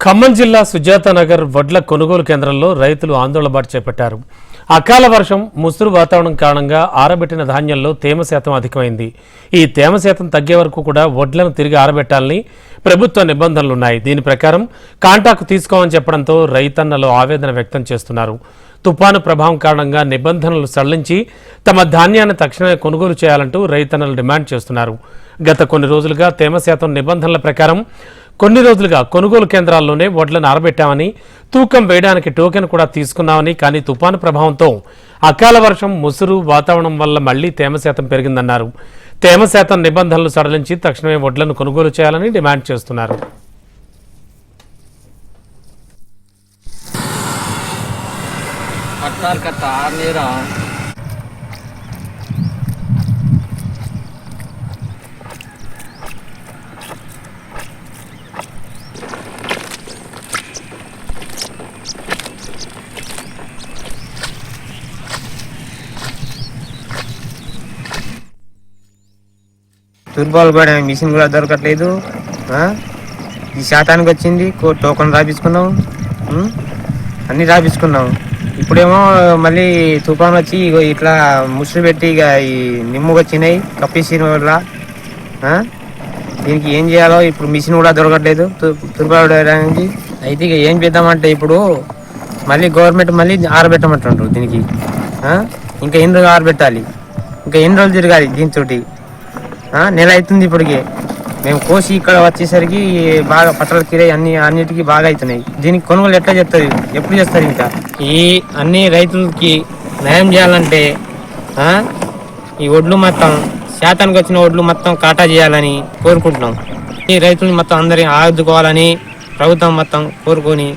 ఖమ్మం జిల్లా సుజాతానగర్ వడ్ల కొనుగోలు కేంద్రంలో రైతులు ఆందోళన బాట చేపట్టారు. అకాల వర్షం, ముసురు వాతావరణం కారణంగా ఆరబెట్టిన ధాన్యంలో తేమ శాతం అధికమైంది. ఈ తేమ శాతం తగ్గే వరకు కూడా వడ్లను తిరిగి ఆరబెట్టాలని ప్రభుత్వ నిబంధనలున్నాయి. దీని ప్రకారం కాంటాకు తీసుకోమని చెప్పడంతో రైతన్నలు ఆవేదన వ్యక్తం చేస్తున్నారు. తుపాను ప్రభావం కారణంగా నిబంధనలు సడలించి తమ ధాన్యాన్ని తక్షణమే కొనుగోలు చేయాలంటూ రైతన్నలు డిమాండ్ చేస్తున్నారు. గత కొన్ని రోజులుగా తేమ శాతం నిబంధనల ప్రకారం కొన్ని రోజులుగా కొనుగోలు కేంద్రాల్లోనే వడ్లను ఆరబెట్టామని, తూకం వేయడానికి టోకెన్ కూడా తీసుకున్నామని, కానీ తుపాను ప్రభావంతో అకాల వర్షం, ముసురు వాతావరణం వల్ల మళ్లీ తేమ శాతం పెరిగిందన్నారు. తేమ శాతం నిబంధనలు సడలించి తక్షణమే వడ్లను కొనుగోలు చేయాలని డిమాండ్ చేస్తున్నారు. తూర్పాలు కూడా మిషన్ కూడా దొరకట్లేదు. ఈ శాతానికి వచ్చింది, టోకన్ రాపించుకున్నాం, అన్నీ రాపించుకున్నాం. ఇప్పుడేమో మళ్ళీ తుఫాన్ వచ్చి ఇట్లా ముసురు పెట్టి ఇక ఈ నిమ్ము వచ్చినాయి కప్పేసిన వల్ల. దీనికి ఏం చేయాలో ఇప్పుడు మిషన్ కూడా దొరకట్లేదు తూర్పాలు వేయడానికి. అయితే ఇక ఏం చేద్దామంటే ఇప్పుడు మళ్ళీ గవర్నమెంట్ మళ్ళీ ఆరబెట్టమంటుంటారు దీనికి. ఇంకా ఎన్ని రోజులు ఆరబెట్టాలి, ఇంకా ఎన్ని రోజులు తిరగాలి దీంతో? నెల అవుతుంది ఇప్పటికే. మేము కోసి ఇక్కడ వచ్చేసరికి బాగా పట్టల కిరాయి అన్నిటికీ బాగా అవుతున్నాయి. దీనికి కొనుగోలు ఎట్లా చేస్తారు, ఎప్పుడు చేస్తారు? ఇంకా ఈ అన్ని రైతులకి న్యాయం చేయాలంటే ఈ ఒడ్లు మొత్తం శాతానికి వచ్చిన ఒడ్లు మొత్తం కాటా చేయాలని కోరుకుంటున్నాం. ఈ రైతులు మొత్తం అందరినీ ఆదుకోవాలని ప్రభుత్వం మొత్తం కోరుకొని